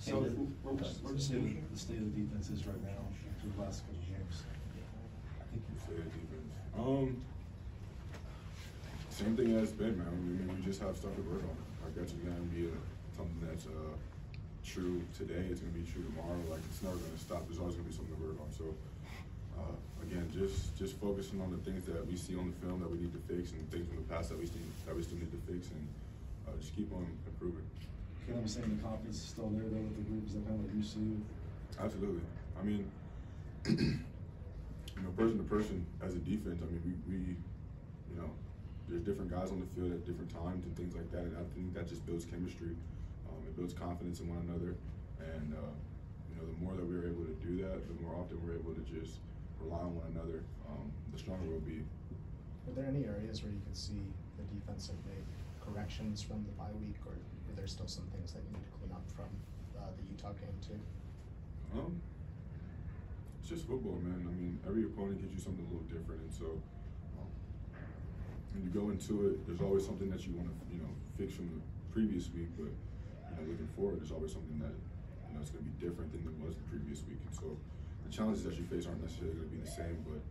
So we're just seeing the state of the defense is right now through the last couple of games. I think you say defense. Same thing as been, man. I mean, we just have stuff to work on. Like that's gonna be something that's true today. It's gonna be true tomorrow. Like it's never gonna stop. There's always gonna be something to work on. So again, just focusing on the things that we see on the film that we need to fix, and things from the past that we still need to fix, and just keep on improving. I'm saying the confidence is still there though with the group. Is that kind of what you see? Absolutely. I mean, person to person as a defense. I mean, we there's different guys on the field at different times and things like that, and I think that just builds chemistry. It builds confidence in one another, and the more that we're able to do that, the more often we're able to just rely on one another, the stronger we'll be. Are there any areas where you could see the defense have made corrections from the bye week, or are there still some things that you need to clean up from the Utah game too? It's just football, man. I mean, every opponent gives you something a little different, and so when you go into it, there's always something that you want to, fix from the previous week. But looking forward, there's always something that it's going to be different than it was the previous week. And so the challenges that you face aren't necessarily going to be the same, but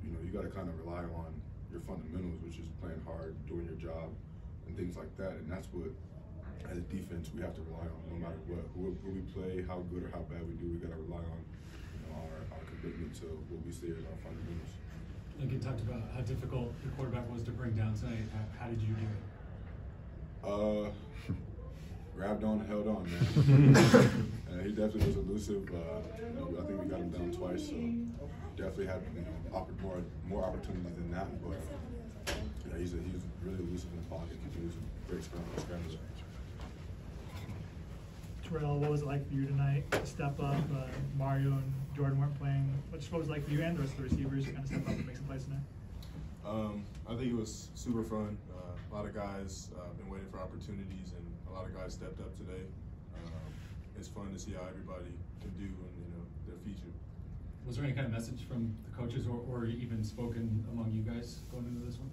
you got to kind of rely on your fundamentals, which is playing hard, doing your job, and things like that. And that's what, as a defense, we have to rely on no matter what. Who we play, how good or how bad we do, we got to rely on our commitment to what we see as our fundamentals. Lincoln talked about how difficult your quarterback was to bring down tonight. How did you do it? Grabbed on and held on, man. He definitely was elusive. I think we got him down twice, so definitely had more opportunities than that. But he's really elusive in the pocket. He was a great scrambler. Terrell, what was it like for you tonight to step up? Mario and Jordan weren't playing. What was it like for you and the rest of the receivers to kind of step up and make some plays tonight? I think it was super fun. A lot of guys been waiting for opportunities, and a lot of guys stepped up today. It's fun to see how everybody can do in their feature. Was there any kind of message from the coaches or even spoken among you guys going into this one?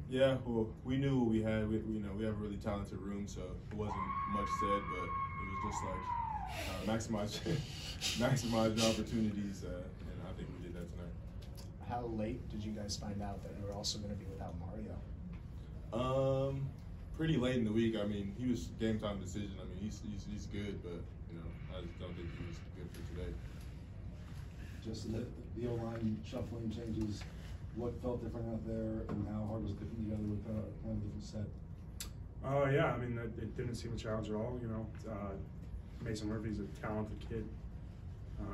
Yeah, well, we knew what we had. We have a really talented room, so it wasn't much said, but it was just like maximize your opportunities, and I think we did that tonight. How late did you guys find out that you were also going to be without Mario? Pretty late in the week. I mean, he was game time decision. I mean, he's good, but I just don't think he was good for today. Just the O-line shuffling changes. What felt different out there, and how hard was it putting together with kind of a different set? Yeah, I mean, it didn't seem a challenge at all. Mason Murphy's a talented kid,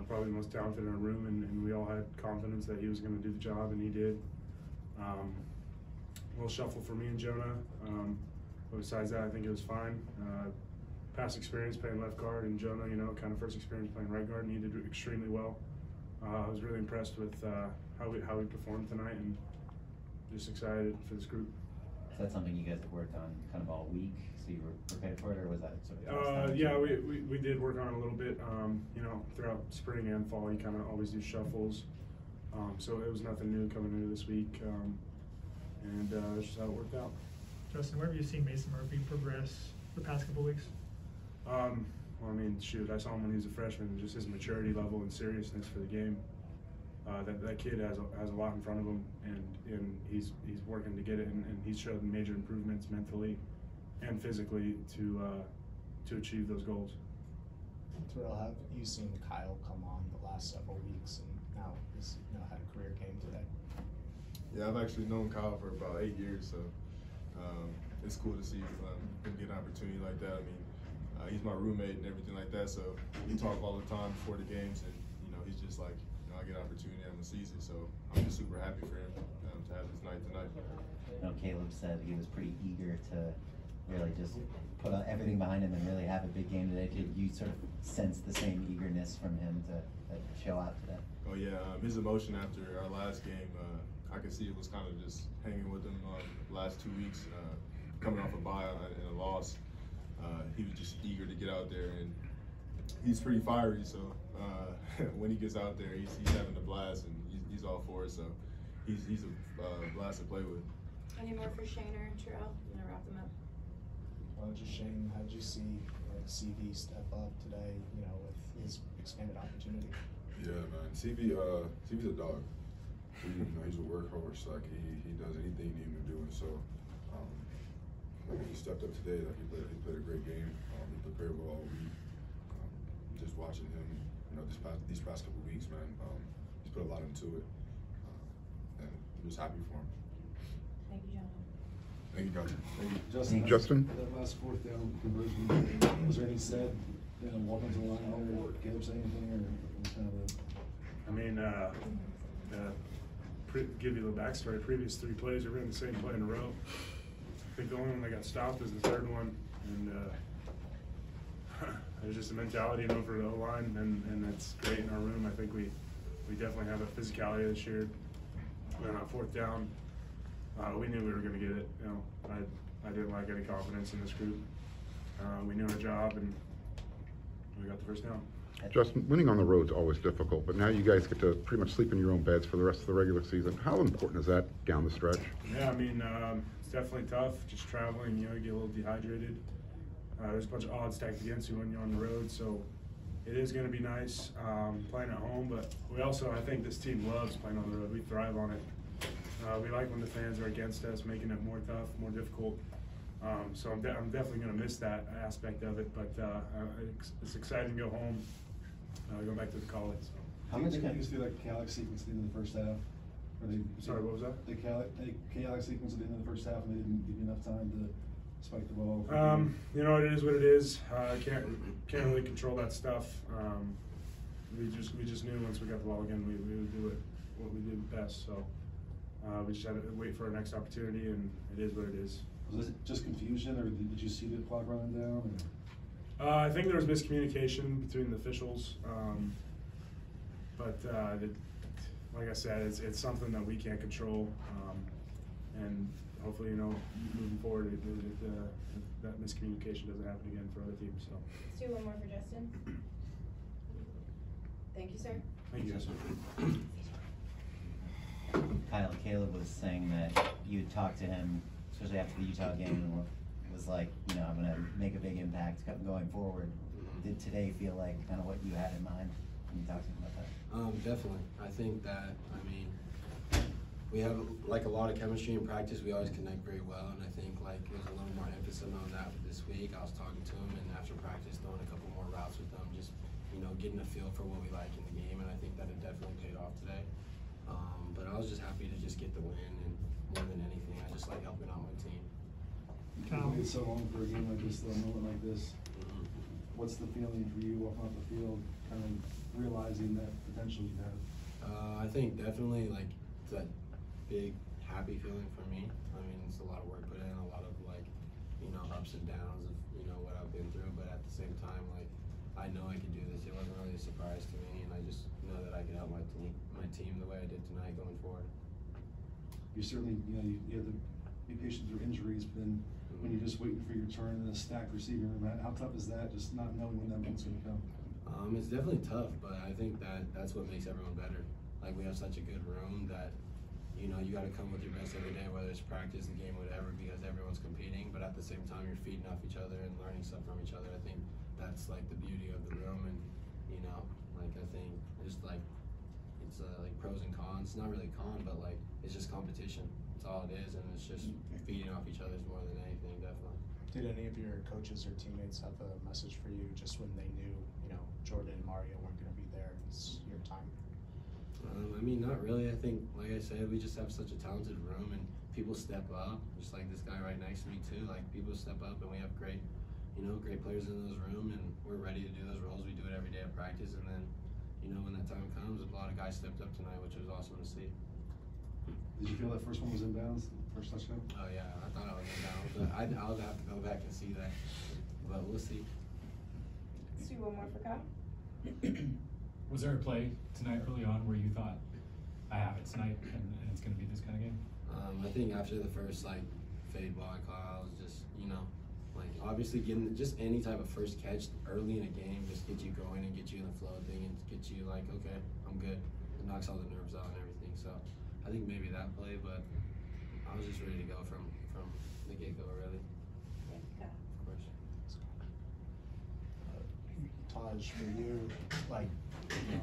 probably the most talented in our room, and we all had confidence that he was going to do the job, and he did. A little shuffle for me and Jonah, but besides that, I think it was fine. Past experience playing left guard, and Jonah, kind of first experience playing right guard, and he did extremely well. I was really impressed with how we performed tonight, and just excited for this group. Is that something you guys have worked on kind of all week, so you were prepared for it, or was that sort of? Yeah, we did work on it a little bit. Throughout spring and fall, you kind of always do shuffles, so it was nothing new coming into this week, and that's just how it worked out. Justin, where have you seen Mason Murphy progress the past couple of weeks? Well, I mean, shoot, I saw him when he was a freshman, and just his maturity level and seriousness for the game. That kid has a lot in front of him, and he's working to get it, and he's showed major improvements mentally and physically to achieve those goals. Terrell, have you seen Kyle come on the last several weeks, and now he's had a career game today? Yeah, I've actually known Kyle for about 8 years, so it's cool to see him get an opportunity like that. I mean, he's my roommate and everything like that, so we talk all the time before the games, and he's just like, I get an opportunity on the season, so I'm just super happy for him to have his night tonight. Caleb said he was pretty eager to really just put everything behind him and really have a big game today. Did you sort of sense the same eagerness from him to show out today? Oh yeah, his emotion after our last game, I could see it was kind of just hanging with him the last 2 weeks, coming off a bye and a loss. He was just eager to get out there, and he's pretty fiery, so when he gets out there, he's having a blast, and he's all for it, so he's a blast to play with. Any more for Shane or Terrell? I'm going to wrap them up. Just Shane, how did you see CV step up today, with his expanded opportunity? Yeah, man. CV's a dog. He's a workhorse. Like he does anything you need him to do, and so he stepped up today. Like he played a great game. He prepared well all week. Just watching him, these past couple weeks, man. He's put a lot into it, and I'm just happy for him. Thank you, John. Thank you, guys. Thank you. Justin? That last fourth down conversion, was there anything said, walking to the line there, Caleb say anything, or kind of I mean, give you the backstory. Previous 3 plays, we ran the same play in a row. I think the only one that got stopped was the third one, and there's just a mentality, for the O-line, and that's great in our room. I think we definitely have a physicality this year. On fourth down, we knew we were going to get it. I didn't lack any confidence in this group. We knew our job, and we got the first down. Justin, winning on the road is always difficult, but now you guys get to pretty much sleep in your own beds for the rest of the regular season. How important is that down the stretch? Yeah, I mean, it's definitely tough, just traveling, you get a little dehydrated. There's a bunch of odds stacked against you when you're on the road, so it is going to be nice playing at home, but I think this team loves playing on the road. We thrive on it. We like when the fans are against us, making it more tough, more difficult. So I'm definitely going to miss that aspect of it, but it's exciting to go home, go back to the college. So. How much can you see that chaotic sequence at the end of the first half? Sorry, what was that? The chaotic sequence at the end of the first half, and they didn't give you enough time to spike the ball. It is what it is. Can't really control that stuff. We just knew once we got the ball again, we would do what we did best. So we just had to wait for our next opportunity, and it is what it is. Was it just confusion, or did you see the clock running down? Or? I think there was miscommunication between the officials, but like I said, it's something that we can't control, and hopefully, moving forward, that miscommunication doesn't happen again for other teams. So. Let's do one more for Justin. Thank you, sir. Thank you, Justin. Kyle, Caleb was saying that you had talked to him, especially after the Utah game, and was like, I'm going to make a big impact going forward. Did today feel like kind of what you had in mind when you talked to him about that? Definitely. I think that, we have a lot of chemistry in practice. We always connect very well, and I think there's a little more emphasis on that this week. I was talking to him, and after practice, throwing a couple more routes with them, just getting a feel for what we like in the game, and I think that it definitely paid off today. But I was just happy to just get the win, and more than anything, I just like helping out my team. You waited so long for a game like this, a moment like this. What's the feeling for you walking off the field, kind of realizing that potential you have? I think definitely it's that big happy feeling for me. It's a lot of work put in, a lot of ups and downs of what I've been through, but at the same time I know I could do this. It wasn't really a surprise to me, and I just know that I can help my team the way I did tonight going forward. You certainly you have to be patient through injuries, but then when you're just waiting for your turn in a stacked receiving room, how tough is that, just not knowing when that moment's going to come? It's definitely tough, but I think that's what makes everyone better. We have such a good room that you got to come with your best every day, whether it's practice, the game, whatever, because everyone's competing, but at the same time you're feeding off each other and learning stuff from each other. I think that's the beauty of the room, and I think just it's pros and cons. Not really a con, but it's just competition. That's all it is, and it's just feeding off each other's more than anything, definitely. Did any of your coaches or teammates have a message for you just when they knew, Jordan and Mario weren't going to be there? It's your time. Not really. I think, like I said, we just have such a talented room, and people step up. Just like this guy right next to me too. People step up, and we have great players in those room, and we're ready to do those roles. We do it every day at practice, and then, when that time comes, a lot of guys stepped up tonight, which was awesome to see. Did you feel that first one was in bounds, first touchdown? Oh yeah, I thought I was in bounds, but I'll have to go back and see that. But we'll see. Let's do one more for Kyle. Was there a play tonight early on where you thought, I have it tonight, and it's going to be this kind of game? I think after the first fade ball I caught, I was just obviously getting just any type of first catch early in a game just get you going and get you in the flow thing and get you okay, I'm good. It knocks all the nerves out and everything. So I think maybe that play, but I was just ready to go from the get-go, really. Thank you, Kyle. Of course. Taj, for you, like,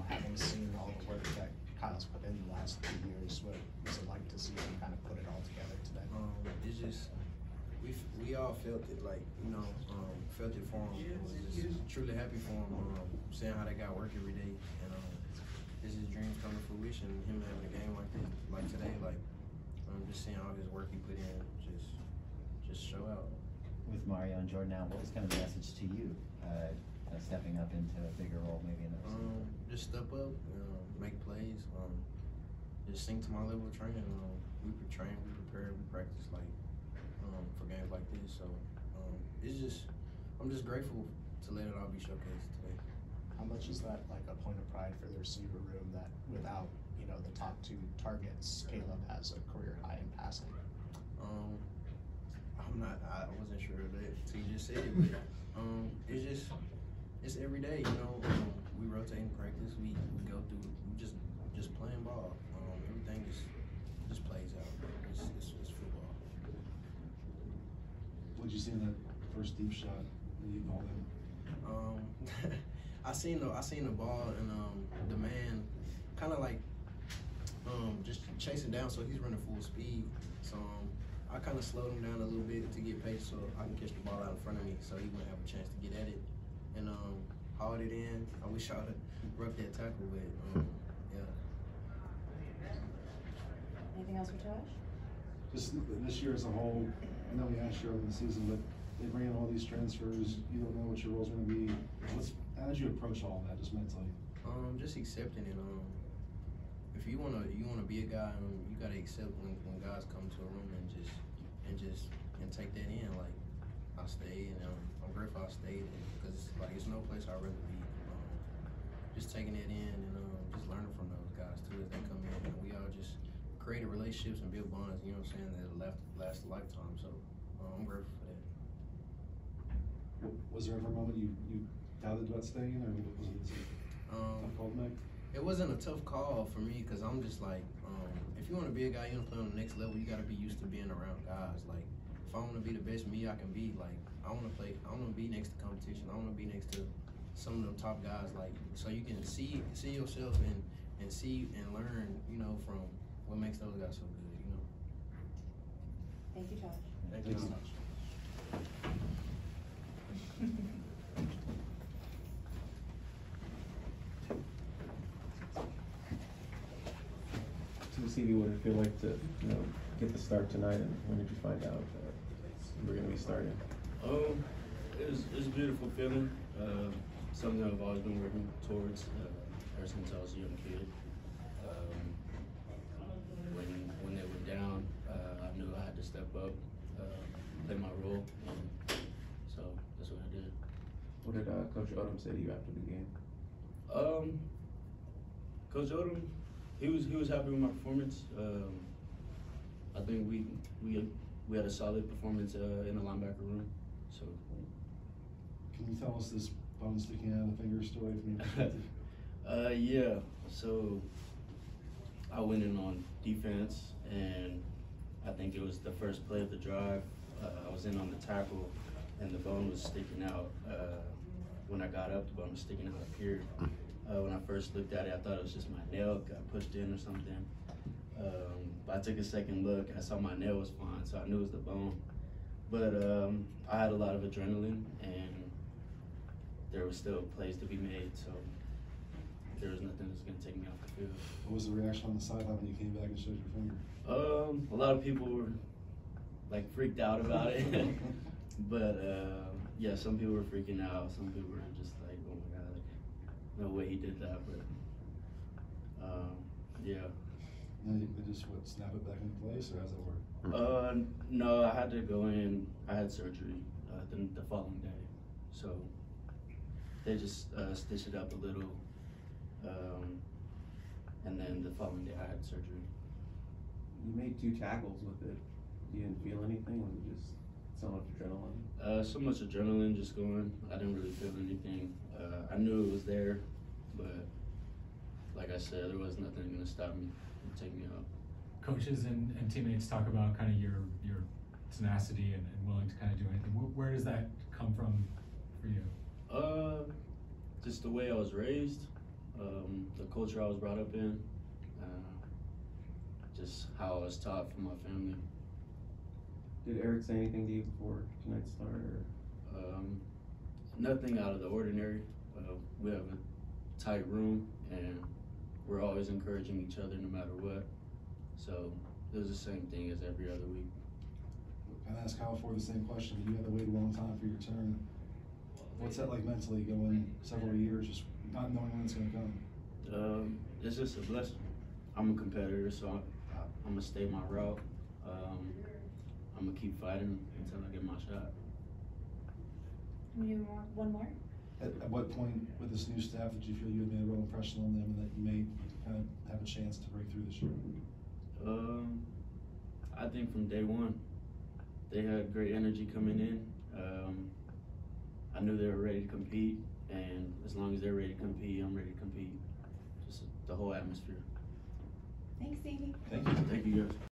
having seen all the work that Kyle's put in the last 2 years, what was it like to see him kind of put it all together today? It's just, we all felt it, like, felt it for him. It was just truly happy for him, seeing how they got work every day. And this is dreams coming to fruition, him having a game like this, like today, like, just seeing all his work he put in, just show out. With Mario and Jordan now, what was kind of the message to you, kind of stepping up into a bigger role maybe in the season? Just step up, make plays, just sink to my level of training. We train, we prepare, we practice like for games like this. So it's just, I'm just grateful to let it all be showcased today. How much is that like a point of pride for the receiver room that without the top 2 targets, Caleb has a career high in passing? I wasn't sure of that until you just said it, but it's every day, we rotate in practice, we go through, we just playing ball. Everything just plays out. It's football. What'd you see in that first deep shot that you called in? I seen the ball and the man kind of like just chasing down, so he's running full speed. So I kind of slowed him down a little bit to get pace so I can catch the ball out in front of me so he wouldn't have a chance to get at it. And hauled it in. I wish I would have roughed that tackle, but yeah. Anything else for Taj? Just this year as a whole, I know we asked you earlier in the season, but they bring in all these transfers. You don't know what your role's going to be. How did you approach all that, just mentally? Just accepting it. If you wanna be a guy, you gotta accept when guys come to a room and take that in. Like I stayed, and I'm grateful I stayed because like it's no place I'd rather be. Just taking it in and just learning from those guys too as they come in, and we all just create relationships and build bonds. You know what I'm saying? That last a lifetime. So I'm grateful for that. Was there ever a moment you doubted about staying, or was it a tough call to make? It wasn't a tough call for me because I'm just like, if you want to be a guy, you want to play on the next level, you got to be used to being around guys. Like, if I want to be the best me I can be, like, I want to be next to competition. I want to be next to some of them top guys, like, so you can see yourself and see and learn, from what makes those guys so good, Thank you, Taj. Thank you so much. Stevie, what did it feel like to get the start tonight, and when did you find out that you were going to be starting? It was a beautiful feeling. Something I've always been working towards ever since I was a young kid. When they were down, I knew I had to step up, play my role, and so that's what I did. What did Coach Odom say to you after the game? Coach Odom, he was happy with my performance. I think we had a solid performance in the linebacker room. So. Can you tell us this bone sticking out of the finger story from your perspective? Yeah. So I went in on defense, and I think it was the first play of the drive. I was in on the tackle, and the bone was sticking out. When I got up, the bone was sticking out up here. When I first looked at it, I thought it was just my nail got pushed in or something. But I took a second look, and I saw my nail was fine, so I knew it was the bone. But I had a lot of adrenaline, and there was still plays to be made, so there was nothing that was going to take me off the field. What was the reaction on the sideline when you came back and showed your finger? A lot of people were like freaked out about it, but yeah, some people were freaking out. Some people were just like, "Oh my God, no way he did that!" But yeah. And they just snap it back into place, or how's that work? No, I had to go in. I had surgery the following day, so they just stitched it up a little, and then the following day I had surgery. You made 2 tackles with it. You didn't feel anything? Was it just so much adrenaline? So much adrenaline just going. I didn't really feel anything. I knew it was there, but like I said, there was nothing going to stop me and take me out. Coaches and teammates talk about kind of your tenacity and willing to kind of do anything. Where does that come from for you? Just the way I was raised, the culture I was brought up in, just how I was taught from my family. Did Eric say anything to you before tonight's start? Or? Nothing out of the ordinary. We have a tight room, and we're always encouraging each other no matter what. So it was the same thing as every other week. Can I ask Kyle for the same question? You had to wait a long time for your turn. What's that like mentally, going several years, just not knowing when it's going to come? It's just a blessing. I'm a competitor, so I'm gonna stay my route. I'm gonna keep fighting until I get my shot. Can we do one more? At what point with this new staff did you feel you had made a real impression on them and that you may kind of have a chance to break through this year? I think from day one, they had great energy coming in. I knew they were ready to compete, and as long as they're ready to compete, I'm ready to compete. Just the whole atmosphere. Thanks, Stevie. Thank you. Thank you, guys.